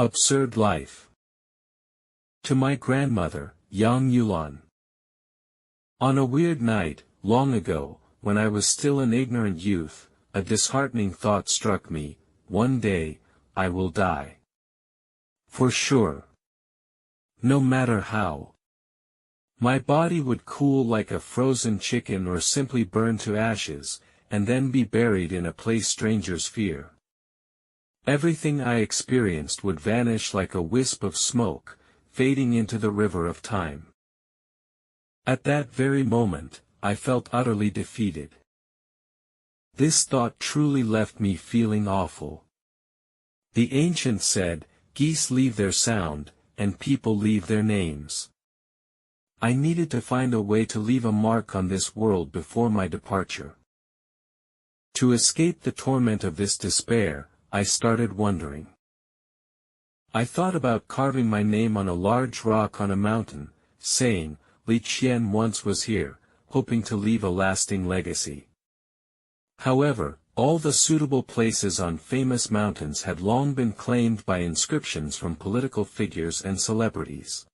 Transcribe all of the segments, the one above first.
Absurd Life. To my grandmother, Yang Yulan. On a weird night, long ago, when I was still an ignorant youth, a disheartening thought struck me: one day, I will die. For sure. No matter how. My body would cool like a frozen chicken or simply burn to ashes, and then be buried in a place strangers fear. Everything I experienced would vanish like a wisp of smoke, fading into the river of time. At that very moment, I felt utterly defeated. This thought truly left me feeling awful. The ancients said, geese leave their sound, and people leave their names. I needed to find a way to leave a mark on this world before my departure. To escape the torment of this despair, I started wondering. I thought about carving my name on a large rock on a mountain, saying, Li Qian once was here, hoping to leave a lasting legacy. However, all the suitable places on famous mountains had long been claimed by inscriptions from political figures and celebrities.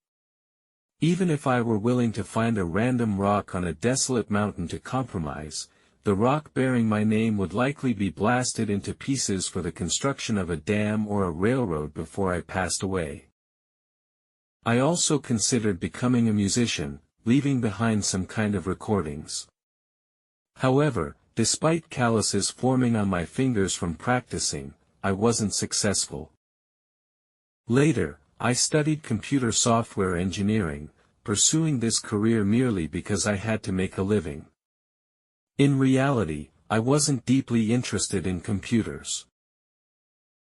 Even if I were willing to find a random rock on a desolate mountain to compromise, the rock bearing my name would likely be blasted into pieces for the construction of a dam or a railroad before I passed away. I also considered becoming a musician, leaving behind some kind of recordings. However, despite calluses forming on my fingers from practicing, I wasn't successful. Later, I studied computer software engineering, pursuing this career merely because I had to make a living. In reality, I wasn't deeply interested in computers.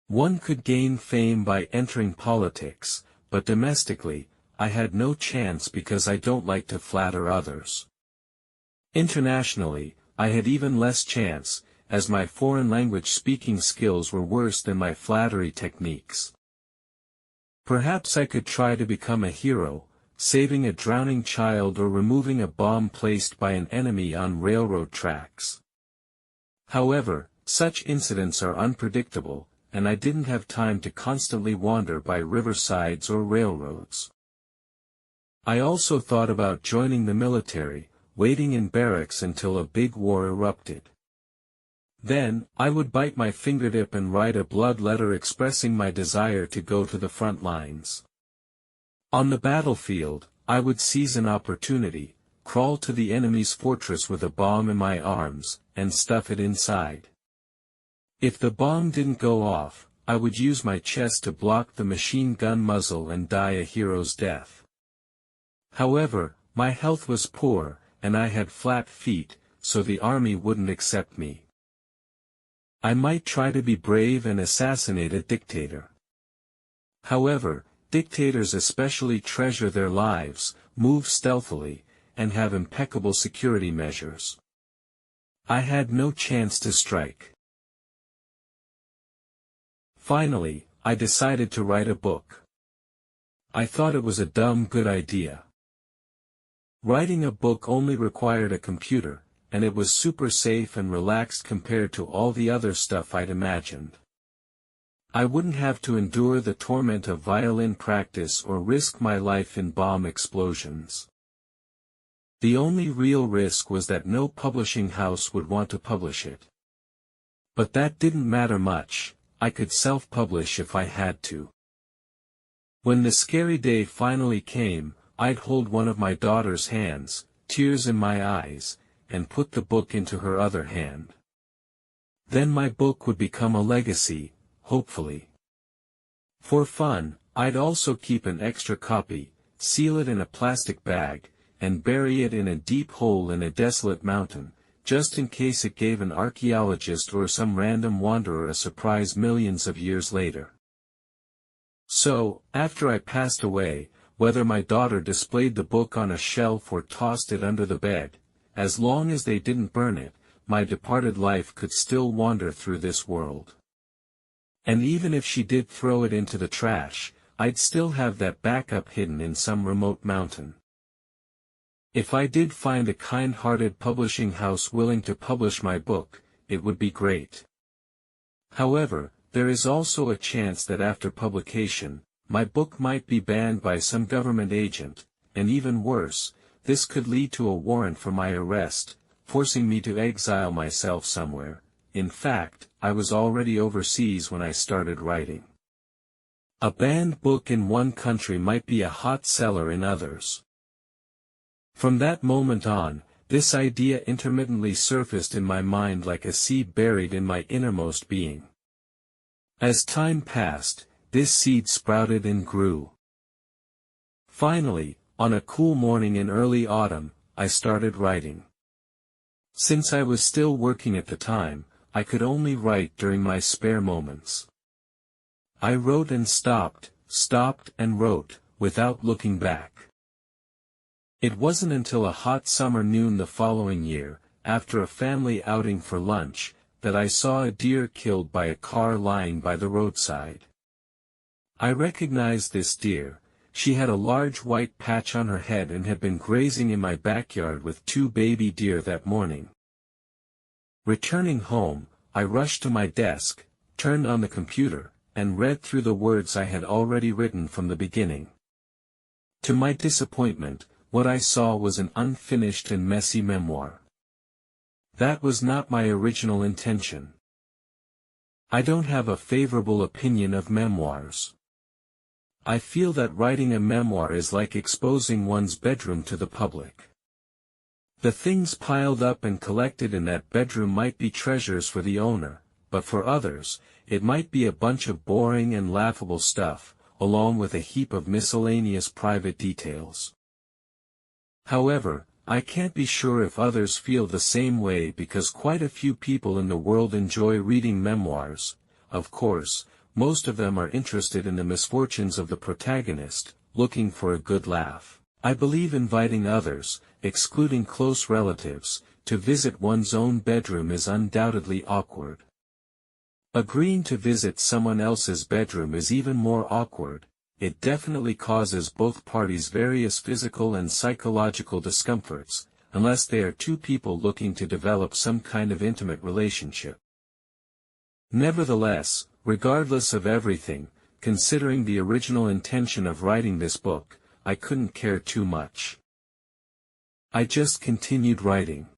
One could gain fame by entering politics, but domestically, I had no chance because I don't like to flatter others. Internationally, I had even less chance, as my foreign language speaking skills were worse than my flattery techniques. Perhaps I could try to become a hero, saving a drowning child or removing a bomb placed by an enemy on railroad tracks. However, such incidents are unpredictable, and I didn't have time to constantly wander by riversides or railroads. I also thought about joining the military, waiting in barracks until a big war erupted. Then, I would bite my fingertip and write a blood letter expressing my desire to go to the front lines. On the battlefield, I would seize an opportunity, crawl to the enemy's fortress with a bomb in my arms, and stuff it inside. If the bomb didn't go off, I would use my chest to block the machine gun muzzle and die a hero's death. However, my health was poor, and I had flat feet, so the army wouldn't accept me. I might try to be brave and assassinate a dictator. However, dictators especially treasure their lives, move stealthily, and have impeccable security measures. I had no chance to strike. Finally, I decided to write a book. I thought it was a dumb good idea. Writing a book only required a computer, and it was super safe and relaxed compared to all the other stuff I'd imagined. I wouldn't have to endure the torment of violin practice or risk my life in bomb explosions. The only real risk was that no publishing house would want to publish it. But that didn't matter much, I could self-publish if I had to. When the scary day finally came, I'd hold one of my daughter's hands, tears in my eyes, and put the book into her other hand. Then my book would become a legacy, hopefully. For fun, I'd also keep an extra copy, seal it in a plastic bag, and bury it in a deep hole in a desolate mountain, just in case it gave an archaeologist or some random wanderer a surprise millions of years later. So, after I passed away, whether my daughter displayed the book on a shelf or tossed it under the bed, as long as they didn't burn it, my departed life could still wander through this world. And even if she did throw it into the trash, I'd still have that backup hidden in some remote mountain. If I did find a kind-hearted publishing house willing to publish my book, it would be great. However, There is also a chance that after publication, my book might be banned by some government agent, and even worse, this could lead to a warrant for my arrest, forcing me to exile myself somewhere. In fact, I was already overseas when I started writing. A banned book in one country might be a hot seller in others. From that moment on, this idea intermittently surfaced in my mind like a seed buried in my innermost being. As time passed, this seed sprouted and grew. Finally, on a cool morning in early autumn, I started writing. Since I was still working at the time, I could only write during my spare moments. I wrote and stopped and wrote, without looking back. It wasn't until a hot summer noon the following year, after a family outing for lunch, that I saw a deer killed by a car lying by the roadside. I recognized this deer. She had a large white patch on her head and had been grazing in my backyard with 2 baby deer that morning. Returning home, I rushed to my desk, turned on the computer, and read through the words I had already written from the beginning. To my disappointment, what I saw was an unfinished and messy memoir. That was not my original intention. I don't have a favorable opinion of memoirs. I feel that writing a memoir is like exposing one's bedroom to the public. The things piled up and collected in that bedroom might be treasures for the owner, but for others, it might be a bunch of boring and laughable stuff, along with a heap of miscellaneous private details. However, I can't be sure if others feel the same way because quite a few people in the world enjoy reading memoirs. Of course, most of them are interested in the misfortunes of the protagonist, looking for a good laugh. I believe inviting others, excluding close relatives, to visit one's own bedroom is undoubtedly awkward. Agreeing to visit someone else's bedroom is even more awkward. It definitely causes both parties various physical and psychological discomforts, unless they are two people looking to develop some kind of intimate relationship. Nevertheless, regardless of everything, considering the original intention of writing this book, I couldn't care too much. I just continued writing.